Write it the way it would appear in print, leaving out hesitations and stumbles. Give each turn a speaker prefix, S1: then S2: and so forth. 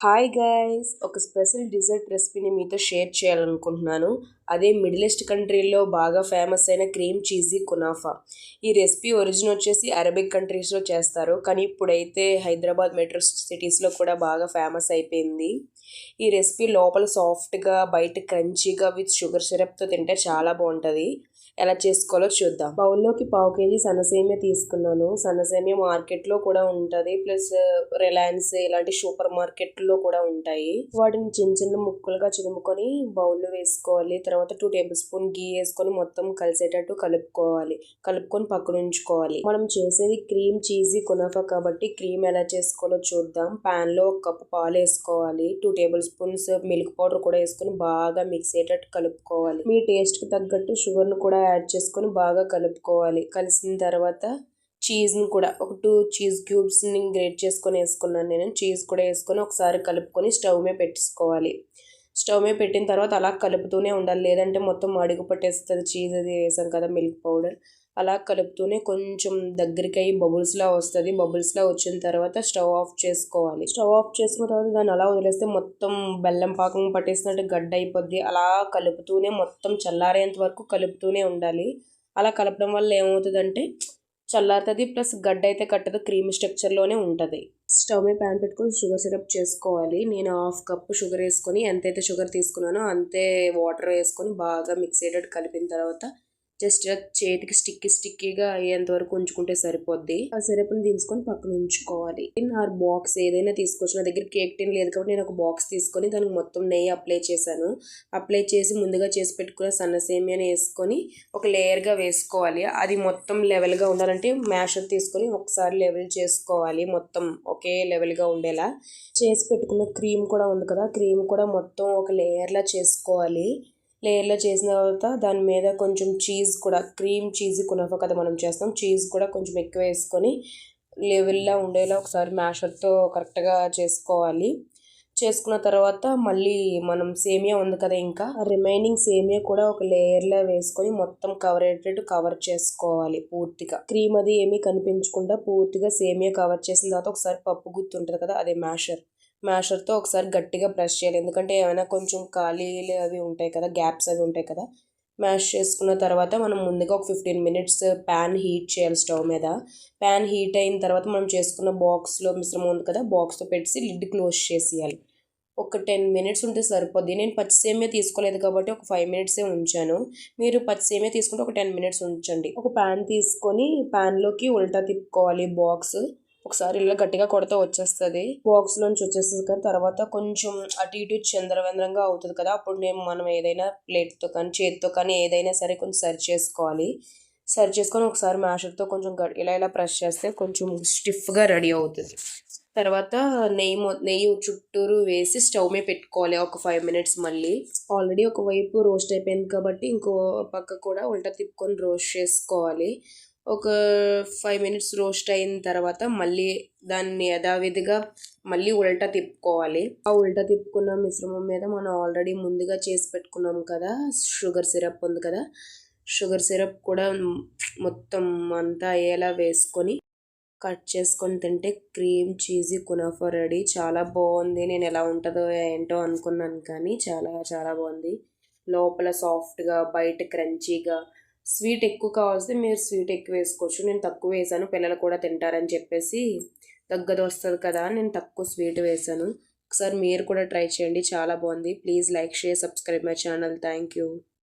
S1: Hi guys, ఒక special desert రెసిపీని మీతో షేర్ చేయాలనుకుంటున్నాను. అదే మిడిల్ ఈస్ట్ కంట్రీలో బాగా ఫేమస్ అయిన క్రీమ్ చీజీ కునాఫా. ఈ రెసిపీ ఒరిజిన్ వచ్చేసి అరబిక్ కంట్రీస్లో చేస్తారు, కానీ ఇప్పుడైతే హైదరాబాద్ మెట్రో సిటీస్లో కూడా బాగా ఫేమస్ అయిపోయింది. ఈ రెసిపీ లోపల సాఫ్ట్గా బయట క్రంచీగా విత్ షుగర్ సిరప్తో తింటే చాలా బాగుంటుంది. ఎలా చేసుకోవాలో చూద్దాం. బౌల్లోకి పావు కేజీ సన్నసేమియా తీసుకున్నాను. సన్నసేమియా మార్కెట్లో కూడా ఉంటుంది, ప్లస్ రిలయన్స్ ఇలాంటి సూపర్ మార్కెట్లో కూడా ఉంటాయి. వాటిని చిన్న చిన్న ముక్కలుగా చిదుముకొని బౌల్లో వేసుకోవాలి. తర్వాత 2 టేబుల్ స్పూన్ గీ వేసుకొని మొత్తం కలిసేటట్టు కలుపుకొని పక్కన ఉంచుకోవాలి. మనం చేసేది క్రీమ్ చీజీ కునాఫా కాబట్టి క్రీమ్ ఎలా చేసుకోవాలో చూద్దాం. పాన్ లో 1 కప్పు పాలు వేసుకోవాలి. 2 టేబుల్ స్పూన్స్ మిల్క్ పౌడర్ కూడా వేసుకొని బాగా మిక్స్ అయ్యేటట్టు కలుపుకోవాలి. మీ టేస్ట్ కి తగ్గట్టు షుగర్ ను కూడా యాడ్ చేసుకొని బాగా కలుపుకోవాలి. కలిసిన తర్వాత చీజ్ని కూడా ఒక 2 చీజ్ క్యూబ్స్ని గ్రేట్ చేసుకొని వేసుకున్నాను. నేను చీజ్ కూడా వేసుకొని ఒకసారి కలుపుకొని స్టవ్ మీద పెట్టేసుకోవాలి. స్టవ్ మీద పెట్టిన తర్వాత అలా కలుపుతూనే ఉండాలి, లేదంటే మొత్తం అడుగు పట్టేస్తుంది. చీజ్ అది వేసాం కదా, మిల్క్ పౌడర్. అలా కలుపుతూనే కొంచెం దగ్గరికి అయ్యి బబుల్స్లా వస్తుంది. బబుల్స్లా వచ్చిన తర్వాత స్టవ్ ఆఫ్ చేసుకోవాలి. స్టవ్ ఆఫ్ చేసుకున్న తర్వాత దాన్ని అలా వదిలేస్తే మొత్తం బెల్లం పాకం పట్టేసినట్టు గడ్డ అయిపోద్ది. అలా కలుపుతూనే మొత్తం చల్లారేంత వరకు కలుపుతూనే ఉండాలి. అలా కలపడం వల్ల ఏమవుతుందంటే చల్లారుతుంది, ప్లస్ గడ్డ అయితే కట్టదు, క్రీమ్ స్ట్రక్చర్లోనే ఉంటుంది. స్టవ్ మీద ప్యాన్ పెట్టుకొని షుగర్ సిరప్ చేసుకోవాలి. నేను 1/2 కప్పు షుగర్ వేసుకొని ఎంతైతే షుగర్ తీసుకున్నానో అంతే వాటర్ వేసుకొని బాగా మిక్స్ అయ్యేటట్టు కలిపిన తర్వాత జస్ట్ చేతికి స్టిక్కీగా అయ్యేంత వరకు ఉంచుకుంటే సరిపోద్ది. ఆ సిరప్ని తీసుకొని పక్కన ఉంచుకోవాలి. ఆర్ బాక్స్ ఏదైనా తీసుకోవచ్చు. నా దగ్గర కేక్ టిన్ లేదు కాబట్టి నేను ఒక బాక్స్ తీసుకొని దానికి మొత్తం నెయ్యి అప్లై చేశాను. అప్లై చేసి ముందుగా చేసి పెట్టుకున్న సన్న సేమియాని వేసుకొని ఒక లేయర్గా వేసుకోవాలి. అది మొత్తం లెవెల్గా ఉండాలంటే మ్యాషర్ తీసుకొని ఒకసారి లెవెల్ చేసుకోవాలి, మొత్తం ఒకే లెవెల్గా ఉండేలా. చేసి పెట్టుకున్న క్రీమ్ కూడా ఉంది కదా, క్రీమ్ కూడా మొత్తం ఒక లేయర్లా చేసుకోవాలి. లేయర్లో చేసిన తర్వాత దాని మీద కొంచెం చీజ్ కూడా, క్రీమ్ చీజీ కునాఫా కదా మనం చేస్తాం, చీజ్ కూడా కొంచెం ఎక్కువ వేసుకొని లెవెల్లా ఉండేలా ఒకసారి మ్యాషర్తో కరెక్ట్గా చేసుకోవాలి. చేసుకున్న తర్వాత మళ్ళీ మనం సేమియా ఉంది కదా, ఇంకా రిమైనింగ్ సేమియా కూడా ఒక లేయర్లో వేసుకొని మొత్తం కవర్ అయ్యేటట్టు కవర్ చేసుకోవాలి పూర్తిగా. క్రీమ్ అది ఏమీ కనిపించకుండా పూర్తిగా సేమియా కవర్ చేసిన తర్వాత ఒకసారి పప్పు గుత్తి ఉంటుంది కదా, అదే మ్యాషర్తో ఒకసారి గట్టిగా ప్రెస్ చేయాలి. ఎందుకంటే ఏమైనా కొంచెం ఖాళీలు అవి ఉంటాయి కదా, గ్యాప్స్ అవి ఉంటాయి కదా. మ్యాష్ చేసుకున్న తర్వాత మనం ముందుగా ఒక 15 మినిట్స్ ప్యాన్ హీట్ చేయాలి స్టవ్ మీద. ప్యాన్ హీట్ అయిన తర్వాత మనం చేసుకున్న బాక్స్లో మిశ్రమం ఉంది కదా, బాక్స్తో పెట్టి లిడ్ క్లోజ్ చేసేయాలి. ఒక 10 మినిట్స్ ఉంటే సరిపోద్ది. నేను పచ్చి సేమియా తీసుకోలేదు కాబట్టి ఒక 5 మినిట్సే ఉంచాను. మీరు పచ్చి సేమియా తీసుకుంటే ఒక 10 మినిట్స్ ఉంచండి. ఒక ప్యాన్ తీసుకొని ప్యాన్లోకి ఉల్టా తిప్పుకోవాలి బాక్స్. ఒకసారి ఇలా గట్టిగా కొడితే వచ్చేస్తుంది, బాక్స్ నుంచి వచ్చేస్తుంది కదా. తర్వాత కొంచెం అటు ఇటు చంద్రవంద్రంగా అవుతుంది కదా, అప్పుడు మనం ఏదైనా ప్లేట్తో కానీ చేతితో కానీ ఏదైనా సరే కొంచెం సరి చేసుకోవాలి. సరి చేసుకొని ఒకసారి మ్యాషర్తో కొంచెం ఇలా ప్రెస్ చేస్తే కొంచెం స్టిఫ్గా రెడీ అవుతుంది. తర్వాత నెయ్యి చుట్టూరు వేసి స్టవ్ మీద పెట్టుకోవాలి ఒక 5 మినిట్స్. మళ్ళీ ఆల్రెడీ ఒకవైపు రోస్ట్ అయిపోయింది కాబట్టి ఇంకో పక్క కూడా ఉల్టా తిప్పుకొని రోస్ట్ చేసుకోవాలి. ఒక 5 మినిట్స్ రోస్ట్ అయిన తర్వాత మళ్ళీ దాన్ని యథావిధిగా మళ్ళీ ఉల్టా తిప్పుకోవాలి. ఆ ఉల్టా తిప్పుకున్న మిశ్రమం మీద మనం ఆల్రెడీ ముందుగా చేసి పెట్టుకున్నాం కదా, షుగర్ సిరప్ ఉంది కదా, షుగర్ సిరప్ కూడా మొత్తం అంతా అయ్యేలా వేసుకొని కట్ చేసుకొని తింటే క్రీమ్ చీజీ కునాఫా రెడీ. చాలా బాగుంది. నేను ఎలా ఉంటుందో ఏంటో అనుకున్నాను, కానీ చాలా చాలా బాగుంది. లోపల సాఫ్ట్గా బయట క్రంచీగా. స్వీట్ ఎక్కువ కావాల్సి మీరు స్వీట్ ఎక్కువ వేసుకోవచ్చు. నేను తక్కువ వేసాను, పిల్లలు కూడా తింటారని చెప్పేసి, దగ్గర వస్తుంది కదా నేను తక్కువ స్వీట్ వేసాను. ఒకసారి మీరు కూడా ట్రై చేయండి, చాలా బాగుంది. Please like, share, subscribe my channel. Thank you.